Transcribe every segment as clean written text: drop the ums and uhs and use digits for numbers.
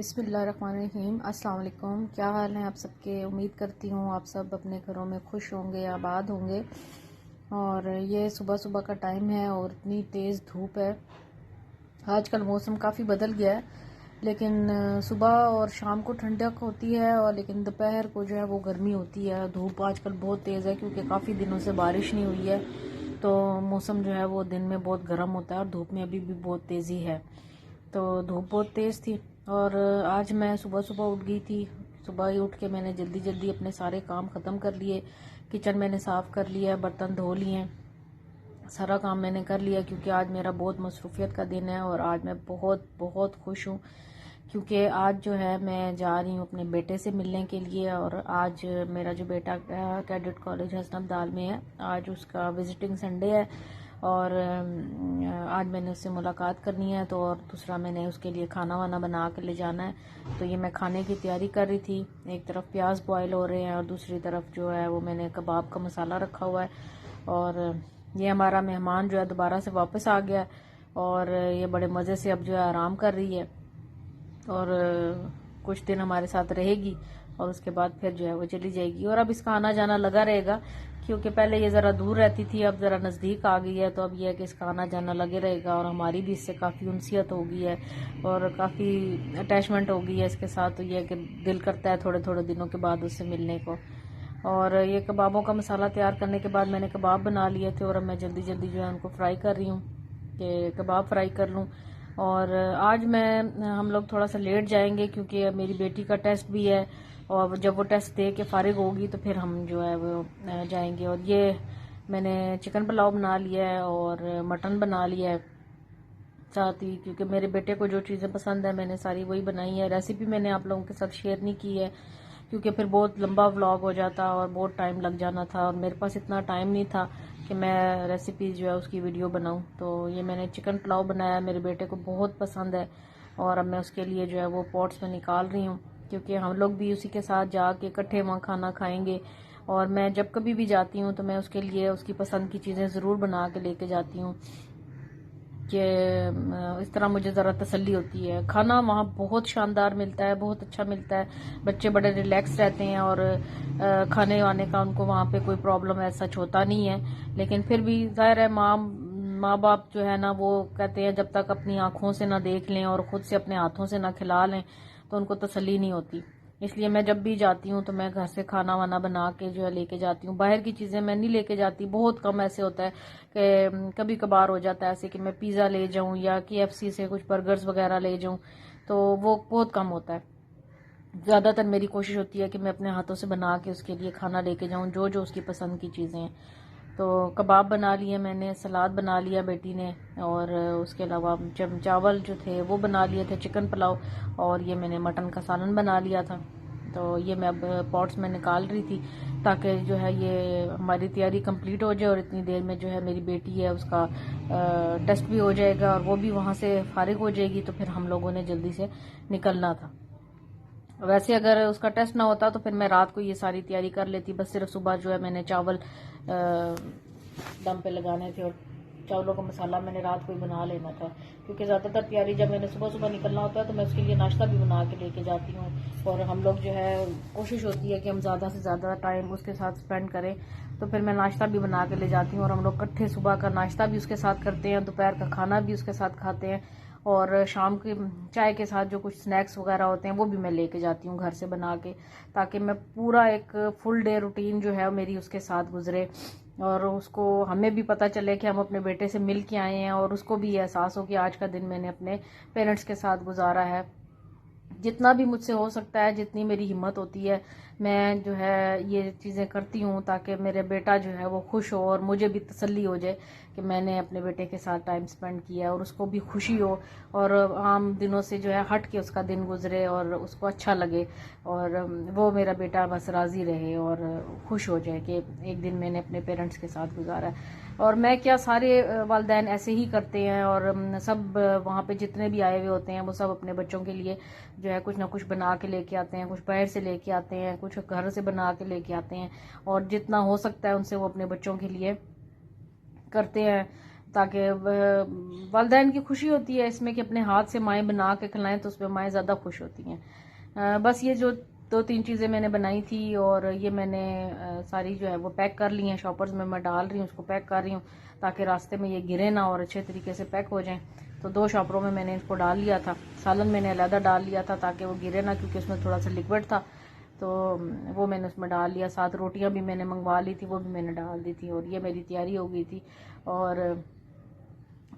बिस्मिल्लाहिर्रहमानिर्रहीम। अस्सलाम वालेकुम। क्या हाल है आप सबके? उम्मीद करती हूँ आप सब अपने घरों में खुश होंगे, आबाद होंगे। और ये सुबह सुबह का टाइम है और इतनी तेज़ धूप है। आजकल मौसम काफ़ी बदल गया है, लेकिन सुबह और शाम को ठंडक होती है और लेकिन दोपहर को जो है वो गर्मी होती है। धूप आजकल बहुत तेज़ है क्योंकि काफ़ी दिनों से बारिश नहीं हुई है, तो मौसम जो है वो दिन में बहुत गर्म होता है और धूप में अभी भी बहुत तेज़ी है। तो धूप बहुत तेज़ थी और आज मैं सुबह सुबह उठ गई थी। सुबह ही उठ के मैंने जल्दी जल्दी अपने सारे काम ख़त्म कर लिए। किचन मैंने साफ़ कर लिया, बर्तन धो लिए, सारा काम मैंने कर लिया क्योंकि आज मेरा बहुत मसरूफियत का दिन है। और आज मैं बहुत बहुत खुश हूँ क्योंकि आज जो है मैं जा रही हूँ अपने बेटे से मिलने के लिए। और आज मेरा जो बेटा कैडेट कॉलेज हसन अब्दाल में है, आज उसका विजिटिंग संडे है और आज मैंने उससे मुलाकात करनी है। तो और दूसरा मैंने उसके लिए खाना वाना बना के ले जाना है। तो ये मैं खाने की तैयारी कर रही थी। एक तरफ प्याज बॉयल हो रहे हैं और दूसरी तरफ जो है वो मैंने कबाब का मसाला रखा हुआ है। और ये हमारा मेहमान जो है दोबारा से वापस आ गया और ये बड़े मज़े से अब जो है आराम कर रही है और कुछ दिन हमारे साथ रहेगी और उसके बाद फिर जो है वो चली जाएगी। और अब इसका आना जाना लगा रहेगा क्योंकि पहले ये ज़रा दूर रहती थी, अब ज़रा नज़दीक आ गई है। तो अब यह है कि इसका आना जाना लगे रहेगा और हमारी भी इससे काफ़ी उनसियत हो गई है और काफ़ी अटैचमेंट हो गई है इसके साथ। तो यह है कि दिल करता है थोड़े थोड़े दिनों के बाद उससे मिलने को। और ये कबाबों का मसाला तैयार करने के बाद मैंने कबाब बना लिए थे और अब मैं जल्दी जल्दी जो है उनको फ्राई कर रही हूँ कि कबाब फ्राई कर लूँ। और आज हम लोग थोड़ा सा लेट जाएंगे क्योंकि मेरी बेटी का टेस्ट भी है और जब वो टेस्ट दे के फारिग होगी तो फिर हम जो है वो जाएंगे। और ये मैंने चिकन पुलाव बना लिया है और मटन बना लिया है साथ ही, क्योंकि मेरे बेटे को जो चीज़ें पसंद है मैंने सारी वही बनाई है। रेसिपी मैंने आप लोगों के साथ शेयर नहीं की है क्योंकि फिर बहुत लंबा व्लॉग हो जाता और बहुत टाइम लग जाना था और मेरे पास इतना टाइम नहीं था कि मैं रेसिपी जो है उसकी वीडियो बनाऊं। तो ये मैंने चिकन पुलाव बनाया, मेरे बेटे को बहुत पसंद है और अब मैं उसके लिए जो है वो पॉट्स में निकाल रही हूँ क्योंकि हम लोग भी उसी के साथ जाके इकट्ठे वहाँ खाना खाएंगे। और मैं जब कभी भी जाती हूँ तो मैं उसके लिए उसकी पसंद की चीज़ें ज़रूर बना के लेके जाती हूँ कि इस तरह मुझे ज़रा तसल्ली होती है। खाना वहाँ बहुत शानदार मिलता है, बहुत अच्छा मिलता है, बच्चे बड़े रिलैक्स रहते हैं और खाने वाने का उनको वहाँ पे कोई प्रॉब्लम ऐसा सच होता नहीं है। लेकिन फिर भी जाहिर है माँ बाप जो है ना वो कहते हैं जब तक अपनी आँखों से ना देख लें और ख़ुद से अपने हाथों से ना खिला लें तो उनको तसल्ली नहीं होती। इसलिए मैं जब भी जाती हूँ तो मैं घर से खाना वाना बना के जो है लेके जाती हूँ। बाहर की चीज़ें मैं नहीं लेके जाती, बहुत कम ऐसे होता है कि कभी कभार हो जाता है ऐसे कि मैं पिज़्ज़ा ले जाऊँ या KFC से कुछ बर्गर्स वगैरह ले जाऊँ, तो वो बहुत कम होता है। ज़्यादातर मेरी कोशिश होती है कि मैं अपने हाथों से बना के उसके लिए खाना लेके जाऊँ जो जो उसकी पसंद की चीज़ें हैं। तो कबाब बना लिए मैंने, सलाद बना लिया बेटी ने और उसके अलावा चावल जो थे वो बना लिए थे, चिकन पुलाव, और ये मैंने मटन का सालन बना लिया था। तो ये मैं अब पॉट्स में निकाल रही थी ताकि जो है ये हमारी तैयारी कंप्लीट हो जाए और इतनी देर में जो है मेरी बेटी है उसका टेस्ट भी हो जाएगा और वो भी वहाँ से फारिग हो जाएगी। तो फिर हम लोगों ने जल्दी से निकलना था। वैसे अगर उसका टेस्ट ना होता तो फिर मैं रात को ये सारी तैयारी कर लेती, बस सिर्फ सुबह जो है मैंने चावल दम पे लगाने थे और चावलों का मसाला मैंने रात को ही बना लेना था क्योंकि ज़्यादातर तैयारी जब मैंने सुबह सुबह निकलना होता है तो मैं उसके लिए नाश्ता भी बना के लेके जाती हूँ। और हम लोग जो है कोशिश होती है कि हम ज़्यादा से ज़्यादा टाइम उसके साथ स्पेंड करें, तो फिर मैं नाश्ता भी बना के ले जाती हूँ और हम लोग इकट्ठे सुबह का नाश्ता भी उसके साथ करते हैं, दोपहर का खाना भी उसके साथ खाते हैं और शाम के चाय के साथ जो कुछ स्नैक्स वगैरह होते हैं वो भी मैं लेके जाती हूँ घर से बना के, ताकि मैं पूरा एक फुल डे रूटीन जो है मेरी उसके साथ गुजरे और उसको हमें भी पता चले कि हम अपने बेटे से मिल के आए हैं और उसको भी एहसास हो कि आज का दिन मैंने अपने पेरेंट्स के साथ गुजारा है। जितना भी मुझसे हो सकता है, जितनी मेरी हिम्मत होती है, मैं जो है ये चीज़ें करती हूँ ताकि मेरे बेटा जो है वो खुश हो और मुझे भी तसल्ली हो जाए कि मैंने अपने बेटे के साथ टाइम स्पेंड किया और उसको भी खुशी हो और आम दिनों से जो है हट के उसका दिन गुजरे और उसको अच्छा लगे और वो मेरा बेटा बस राज़ी रहे और खुश हो जाए कि एक दिन मैंने अपने पेरेंट्स के साथ गुजारा है। और मैं क्या, सारे वालिदैन ऐसे ही करते हैं और सब वहाँ पे जितने भी आए हुए होते हैं वो सब अपने बच्चों के लिए जो है कुछ ना कुछ बना के लेके आते हैं, कुछ बाहर से लेके आते हैं, कुछ घर से बना के लेके आते हैं और जितना हो सकता है उनसे वो अपने बच्चों के लिए करते हैं। ताकि वालिदैन की खुशी होती है इसमें कि अपने हाथ से माएँ बना के खिलाएं, तो उसमें माएँ ज़्यादा खुश होती हैं। बस ये जो 2-3 चीज़ें मैंने बनाई थी और ये मैंने सारी जो है वो पैक कर ली हैं, शॉपर्स में मैं डाल रही हूँ, उसको पैक कर रही हूँ ताकि रास्ते में ये गिरे ना और अच्छे तरीके से पैक हो जाएं। तो 2 शॉपरों में मैंने इसको डाल लिया था। सालन मैंने अलहदा डाल लिया था ताकि वो गिरे ना, क्योंकि उसमें थोड़ा सा लिक्विड था, तो वो मैंने उसमें डाल लिया। साथ रोटियां भी मैंने मंगवा ली थी, वो भी मैंने डाल दी थी और ये मेरी तैयारी हो गई थी। और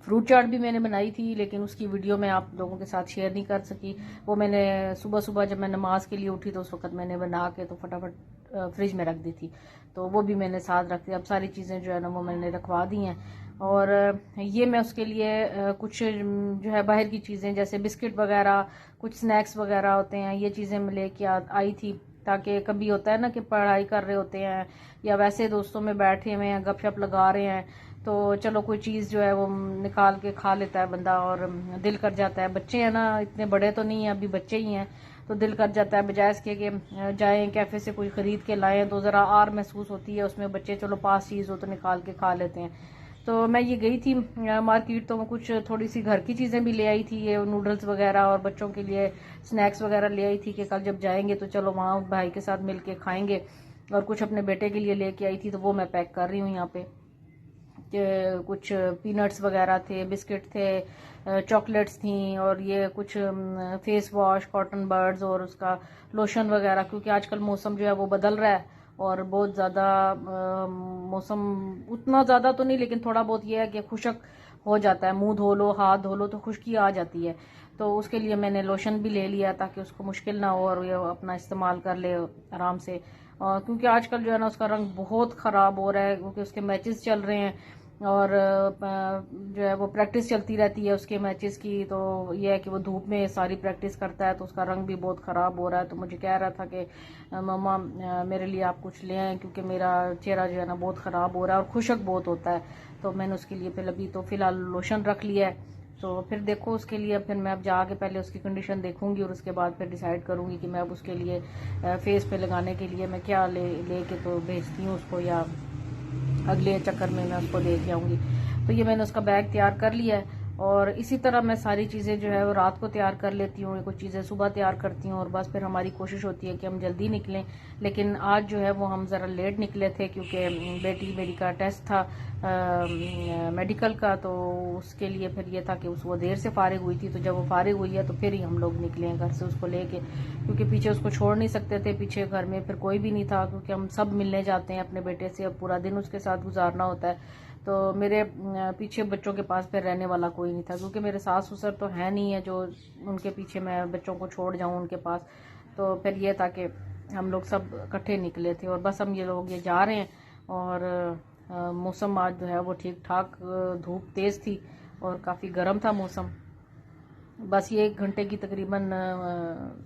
फ्रूट चाट भी मैंने बनाई थी, लेकिन उसकी वीडियो मैं आप लोगों के साथ शेयर नहीं कर सकी। वो मैंने सुबह सुबह जब मैं नमाज के लिए उठी तो उस वक्त मैंने बना के तो फटाफट फ्रिज में रख दी थी, तो वो भी मैंने साथ रख दी। अब सारी चीज़ें जो है ना वो मैंने रखवा दी हैं। और ये मैं उसके लिए कुछ जो है बाहर की चीज़ें जैसे बिस्किट वगैरह, कुछ स्नैक्स वगैरह होते हैं, ये चीज़ें मैं लेके आई थी ताकि कभी होता है ना कि पढ़ाई कर रहे होते हैं या वैसे दोस्तों में बैठे हुए हैं, गपशप लगा रहे हैं, तो चलो कोई चीज़ जो है वो निकाल के खा लेता है बंदा और दिल कर जाता है। बच्चे हैं ना, इतने बड़े तो नहीं हैं, अभी बच्चे ही हैं, तो दिल कर जाता है बजाय इसके कि जाएं कैफ़े से कुछ ख़रीद के लाएं तो ज़रा आर महसूस होती है उसमें। बच्चे चलो पास चीज़ हो तो निकाल के खा लेते हैं। तो मैं ये गई थी मार्केट, तो मैं कुछ थोड़ी सी घर की चीज़ें भी ले आई थी, ये नूडल्स वगैरह, और बच्चों के लिए स्नैक्स वगैरह ले आई थी कि कल जब जाएंगे तो चलो वहाँ भाई के साथ मिल के खाएँगे। और कुछ अपने बेटे के लिए लेके आई थी, तो वो मैं पैक कर रही हूँ यहाँ पे। कुछ पीनट्स वगैरह थे, बिस्किट थे, चॉकलेट्स थी, और ये कुछ फेस वॉश, कॉटन बर्ड्स और उसका लोशन वगैरह, क्योंकि आजकल मौसम जो है वो बदल रहा है और बहुत ज़्यादा मौसम उतना ज़्यादा तो नहीं, लेकिन थोड़ा बहुत ये है कि खुशक हो जाता है, मुंह धो लो, हाथ धो लो तो खुश्की आ जाती है। तो उसके लिए मैंने लोशन भी ले लिया ताकि उसको मुश्किल ना हो और ये अपना इस्तेमाल कर ले आराम से। क्योंकि आजकल जो है ना उसका रंग बहुत ख़राब हो रहा है, क्योंकि उसके मैचेस चल रहे हैं और जो है वो प्रैक्टिस चलती रहती है उसके मैचेस की। तो ये है कि वो धूप में सारी प्रैक्टिस करता है तो उसका रंग भी बहुत ख़राब हो रहा है। तो मुझे कह रहा था कि मम्मा मेरे लिए आप कुछ ले आएँ, क्योंकि मेरा चेहरा जो है ना बहुत ख़राब हो रहा है और खुशक बहुत होता है। तो मैंने उसके लिए फिर अभी तो फ़िलहाल लोशन रख लिया है। तो फिर देखो उसके लिए फिर मैं अब जाके पहले उसकी कंडीशन देखूंगी और उसके बाद फिर डिसाइड करूंगी कि मैं अब उसके लिए फेस पे लगाने के लिए मैं क्या लेके तो भेजती हूँ उसको, या अगले चक्कर में मैं उसको दे के आऊँगी। तो ये मैंने उसका बैग तैयार कर लिया है और इसी तरह मैं सारी चीज़ें जो है वो रात को तैयार कर लेती हूँ, कुछ चीज़ें सुबह तैयार करती हूँ और बस फिर हमारी कोशिश होती है कि हम जल्दी निकलें। लेकिन आज जो है वो हम ज़रा लेट निकले थे क्योंकि बेटी मेरी का टेस्ट था मेडिकल का, तो उसके लिए फिर ये था कि वो देर से फारिग हुई थी। तो जब वो फारिग हुई है तो फिर ही हम लोग निकले हैं घर से उसको लेके, क्योंकि पीछे उसको छोड़ नहीं सकते थे, पीछे घर में फिर कोई भी नहीं था, क्योंकि हम सब मिलने जाते हैं अपने बेटे से, अब पूरा दिन उसके साथ गुजारना होता है। तो मेरे पीछे बच्चों के पास फिर रहने वाला कोई नहीं था, क्योंकि मेरे सास ससुर तो है नहीं है जो उनके पीछे मैं बच्चों को छोड़ जाऊं उनके पास। तो फिर ये था कि हम लोग सब इकट्ठे निकले थे और बस हम ये लोग ये जा रहे हैं। और मौसम आज जो है वो ठीक ठाक, धूप तेज़ थी और काफ़ी गर्म था मौसम। बस ये 1 घंटे की तकरीबन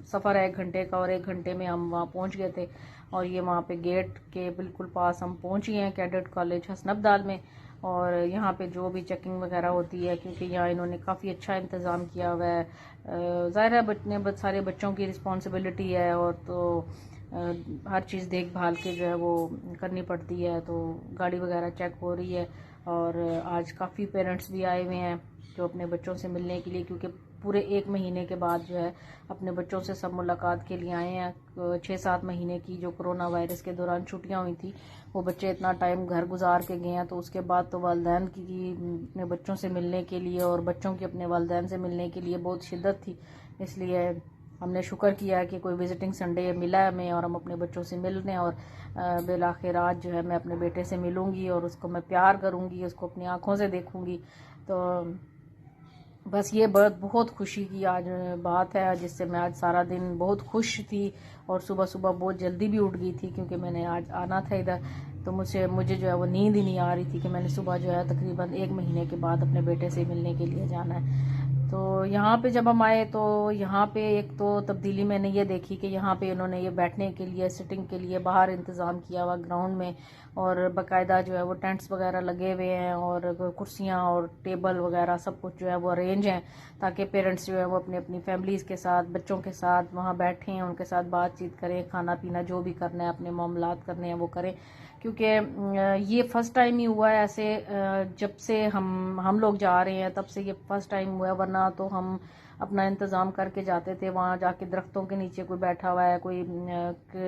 सफ़र है, 1 घंटे का, और 1 घंटे में हम वहाँ पहुँच गए थे। और ये वहाँ पे गेट के बिल्कुल पास हम पहुँच गए हैं, कैडेट कॉलेज हसनबदाल में। और यहाँ पे जो भी चेकिंग वगैरह होती है, क्योंकि यहाँ इन्होंने काफ़ी अच्छा इंतज़ाम किया हुआ है, ज़ाहिर है सारे बच्चों की रिस्पॉन्सिबिलिटी है और तो हर चीज़ देखभाल के जो है वो करनी पड़ती है। तो गाड़ी वगैरह चेक हो रही है और आज काफ़ी पेरेंट्स भी आए हुए हैं जो अपने बच्चों से मिलने के लिए, क्योंकि पूरे 1 महीने के बाद जो है अपने बच्चों से सब मुलाकात के लिए आए हैं। 6-7 महीने की जो कोरोना वायरस के दौरान छुट्टियां हुई थी, वो बच्चे इतना टाइम घर गुजार के गए हैं, तो उसके बाद तो वालिदैन की अपने बच्चों से मिलने के लिए और बच्चों की अपने वालिदैन से मिलने के लिए बहुत शिद्दत थी। इसलिए हमने शुक्र किया कि कोई विजिटिंग संडे मिला है हमें और हम अपने बच्चों से मिल रहे हैं। और बिलाखिर आज जो है मैं अपने बेटे से मिलूँगी और उसको मैं प्यार करूँगी, उसको अपनी आँखों से देखूँगी। तो बस ये बहुत खुशी की आज बात है, जिससे मैं आज सारा दिन बहुत खुश थी और सुबह सुबह बहुत जल्दी भी उठ गई थी, क्योंकि मैंने आज आना था इधर। तो मुझे जो है वो नींद ही नहीं आ रही थी कि मैंने सुबह जो है तकरीबन 1 महीने के बाद अपने बेटे से मिलने के लिए जाना है। तो यहाँ पे जब हम आए तो यहाँ पे एक तो तब्दीली मैंने ये देखी कि यहाँ पे इन्होंने ये बैठने के लिए, सिटिंग के लिए बाहर इंतज़ाम किया हुआ ग्राउंड में, और बाकायदा जो है वो टेंट्स वगैरह लगे हुए हैं और कुर्सियाँ और टेबल वगैरह सब कुछ जो है वो अरेंज हैं, ताकि पेरेंट्स जो है वो अपनी अपनी फैमिलीज़ के साथ, बच्चों के साथ वहाँ बैठें, उनके साथ बातचीत करें, खाना पीना जो भी करना है, अपने मामलात करने हैं वो करें। क्योंकि ये फ़र्स्ट टाइम ही हुआ है ऐसे, जब से हम लोग जा रहे हैं तब से ये फ़र्स्ट टाइम हुआ है, वरना तो हम अपना इंतज़ाम करके जाते थे। वहाँ जाके दरख्तों के नीचे कोई बैठा हुआ है, कोई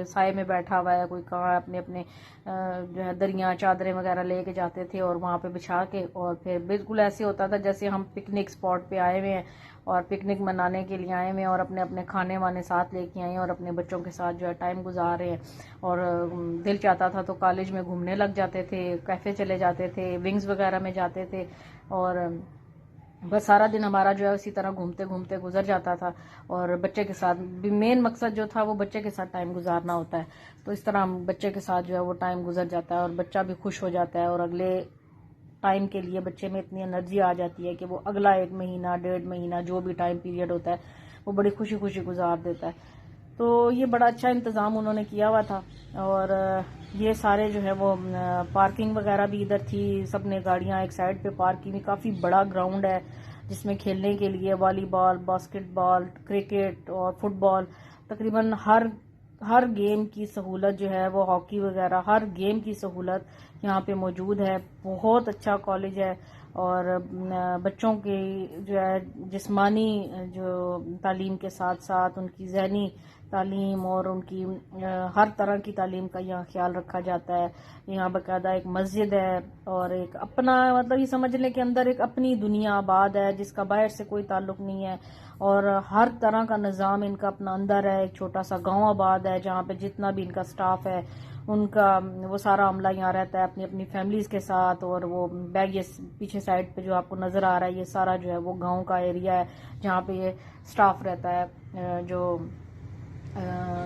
साए में बैठा हुआ है, कोई कहाँ अपने अपने जो है दरियाँ चादरें वगैरह लेके जाते थे और वहाँ पे बिछा के, और फिर बिल्कुल ऐसे होता था जैसे हम पिकनिक स्पॉट पे आए हुए हैं और पिकनिक मनाने के लिए आए हुए हैं और अपने अपने खाने वाने साथ लेके आए हैं और अपने बच्चों के साथ जो है टाइम गुजार रहे हैं। और दिल चाहता था तो कॉलेज में घूमने लग जाते थे, कैफ़े चले जाते थे, विंग्स वगैरह में जाते थे, और बस सारा दिन हमारा जो है इसी तरह घूमते घूमते गुजर जाता था। और बच्चे के साथ भी मेन मकसद जो था वो बच्चे के साथ टाइम गुजारना होता है, तो इस तरह हम बच्चे के साथ जो है वो टाइम गुजर जाता है और बच्चा भी खुश हो जाता है, और अगले टाइम के लिए बच्चे में इतनी एनर्जी आ जाती है कि वो अगला 1 महीना 1.5 महीना जो भी टाइम पीरियड होता है वो बड़ी खुशी खुशी गुजार देता है। तो ये बड़ा अच्छा इंतज़ाम उन्होंने किया हुआ था। और ये सारे जो है वो पार्किंग वगैरह भी इधर थी, सब ने गाड़ियाँ एक साइड पे पार्क की हुई। काफ़ी बड़ा ग्राउंड है जिसमें खेलने के लिए वॉलीबॉल, बास्केटबॉल, क्रिकेट और फुटबॉल, तकरीबन हर गेम की सहूलत जो है वो, हॉकी वगैरह हर गेम की सहूलत यहाँ पे मौजूद है। बहुत अच्छा कॉलेज है, और बच्चों की जो है जिस्मानी जो तालीम के साथ साथ उनकी ज़हनी तालीम और उनकी हर तरह की तालीम का यहाँ ख्याल रखा जाता है। यहाँ बाकायदा एक मस्जिद है और एक अपना, मतलब ये समझ लें कि अंदर एक अपनी दुनिया आबाद है जिसका बाहर से कोई ताल्लुक नहीं है, और हर तरह का निज़ाम इनका अपना अंदर है। एक छोटा सा गांव आबाद है जहाँ पे जितना भी इनका स्टाफ है उनका वो सारा अमला यहाँ रहता है अपनी अपनी फैमिलीज़ के साथ। और वो बैग ये पीछे साइड पे जो आपको नज़र आ रहा है ये सारा जो है वो गांव का एरिया है जहाँ पे ये स्टाफ रहता है, जो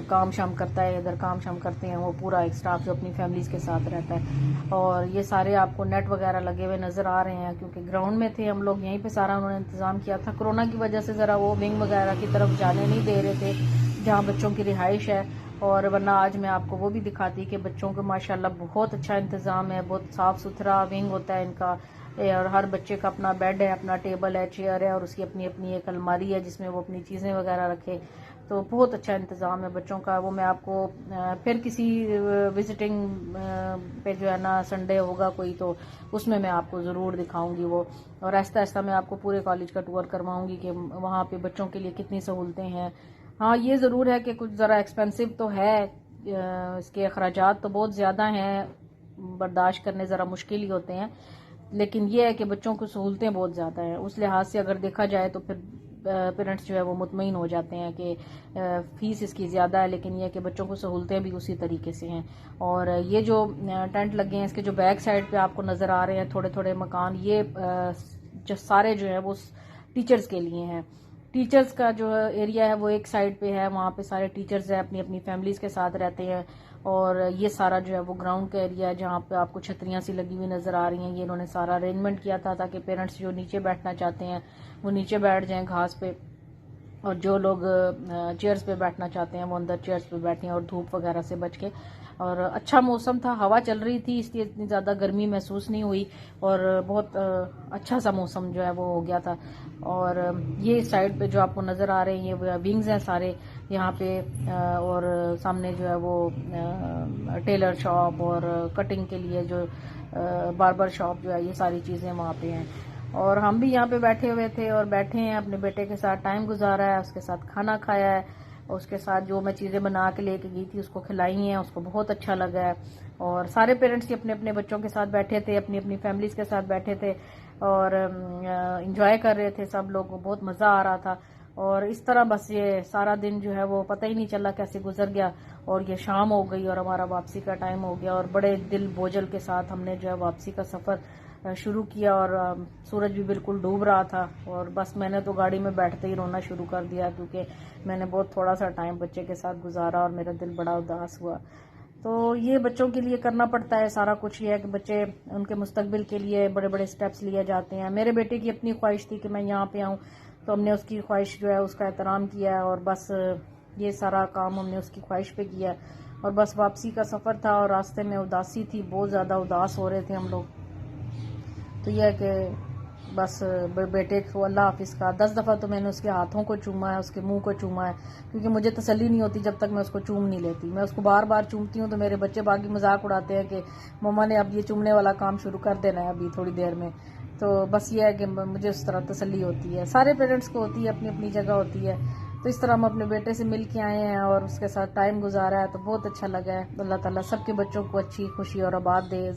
काम शाम करता है, इधर काम शाम करते हैं वो पूरा एक स्टाफ जो अपनी फैमिलीज़ के साथ रहता है। और ये सारे आपको नेट वगैरह लगे हुए नज़र आ रहे हैं, क्योंकि ग्राउंड में थे हम लोग, यहीं पे सारा उन्होंने इंतज़ाम किया था। कोरोना की वजह से ज़रा वो विंग वगैरह की तरफ जाने नहीं दे रहे थे जहाँ बच्चों की रिहाइश है, और वरना आज मैं आपको वो भी दिखाती कि बच्चों को माशाल्लाह बहुत अच्छा इंतज़ाम है, बहुत साफ़ सुथरा विंग होता है इनका, और हर बच्चे का अपना बेड है, अपना टेबल है, चेयर है, और उसकी अपनी अपनी एक अलमारी है जिसमें वो अपनी चीज़ें वगैरह रखे। तो बहुत अच्छा इंतज़ाम है बच्चों का। वो मैं आपको फिर किसी विजिटिंग पे जो है ना संडे होगा कोई, तो उसमें मैं आपको ज़रूर दिखाऊंगी वो, और आहिस्ता आहिस्ता मैं आपको पूरे कॉलेज का टूर करवाऊंगी कि वहाँ पे बच्चों के लिए कितनी सहूलतें हैं। हाँ, ये ज़रूर है कि कुछ ज़रा एक्सपेंसिव तो है, इसके अखराजात तो बहुत ज़्यादा हैं, बर्दाश्त करने ज़रा मुश्किल ही होते हैं, लेकिन ये है कि बच्चों को सहूलतें बहुत ज़्यादा हैं। उस लिहाज से अगर देखा जाए तो फिर पेरेंट्स जो है वो मुतमईन हो जाते हैं कि फ़ीस इसकी ज़्यादा है, लेकिन ये है कि बच्चों को सहूलतें भी उसी तरीके से हैं। और ये जो टेंट लगे हैं इसके जो बैक साइड पे आपको नज़र आ रहे हैं थोड़े थोड़े मकान, ये जो सारे जो है वो टीचर्स के लिए हैं। टीचर्स का जो एरिया है वो एक साइड पे है, वहाँ पे सारे टीचर्स हैं अपनी अपनी फैमिलीज़ के साथ रहते हैं। और ये सारा जो है वो ग्राउंड का एरिया है जहाँ पे आपको छतरियाँ सी लगी हुई नज़र आ रही हैं। ये इन्होंने सारा अरेंजमेंट किया था ताकि पेरेंट्स जो नीचे बैठना चाहते हैं वो नीचे बैठ जाएं घास पे, और जो लोग चेयर्स पे बैठना चाहते हैं वो अंदर चेयर्स पे बैठें और धूप वगैरह से बच के। और अच्छा मौसम था, हवा चल रही थी, इसलिए इतनी ज़्यादा गर्मी महसूस नहीं हुई, और बहुत अच्छा सा मौसम जो है वो हो गया था। और ये साइड पे जो आपको नज़र आ रहे हैं ये विंग्स हैं सारे यहाँ पे, और सामने जो है वो टेलर शॉप और कटिंग के लिए जो बार्बर शॉप जो है, ये सारी चीज़ें वहाँ पे हैं। और हम भी यहाँ पे बैठे हुए थे और बैठे हैं अपने बेटे के साथ टाइम गुजारा है, उसके साथ खाना खाया है, और उसके साथ जो मैं चीज़ें बना के लेके गई थी उसको खिलाई हैं, उसको बहुत अच्छा लगा है। और सारे पेरेंट्स ही अपने अपने बच्चों के साथ बैठे थे, अपनी अपनी फैमिलीज़ के साथ बैठे थे और इंजॉय कर रहे थे, सब लोगों को बहुत मज़ा आ रहा था। और इस तरह बस ये सारा दिन जो है वो पता ही नहीं चला कैसे गुजर गया, और ये शाम हो गई और हमारा वापसी का टाइम हो गया, और बड़े दिल बोझल के साथ हमने जो है वापसी का सफ़र शुरू किया। और सूरज भी बिल्कुल डूब रहा था, और बस मैंने तो गाड़ी में बैठते ही रोना शुरू कर दिया, क्योंकि मैंने बहुत थोड़ा सा टाइम बच्चे के साथ गुजारा और मेरा दिल बड़ा उदास हुआ। तो ये बच्चों के लिए करना पड़ता है सारा कुछ, ये है कि बच्चे उनके मुस्तकबिल के लिए बड़े बड़े स्टेप्स लिए जाते हैं। मेरे बेटे की अपनी ख्वाहिश थी कि मैं यहाँ पे आऊँ, तो हमने उसकी ख्वाहिश जो है उसका एहतराम किया है, और बस ये सारा काम हमने उसकी ख्वाहिश पे किया। और बस वापसी का सफ़र था और रास्ते में उदासी थी, बहुत ज़्यादा उदास हो रहे थे हम लोग। तो यह है कि बस बेटे को अल्लाह हाफिज़ का 10 दफ़ा तो मैंने उसके हाथों को चूमा है, उसके मुंह को चूमा है, क्योंकि मुझे तसल्ली नहीं होती जब तक मैं उसको चूम नहीं लेती। मैं उसको बार बार चूमती हूँ तो मेरे बच्चे बाकी मजाक उड़ाते हैं कि मम्मा ने अब ये चूमने वाला काम शुरू कर देना है अभी थोड़ी देर में। तो बस ये है कि मुझे उस तरह तसल्ली होती है, सारे पेरेंट्स को होती है, अपनी अपनी जगह होती है। तो इस तरह हम अपने बेटे से मिल के आए हैं और उसके साथ टाइम गुजारा है, तो बहुत अच्छा लगा है। अल्लाह ताला सबके बच्चों को अच्छी खुशी और आबाद दे।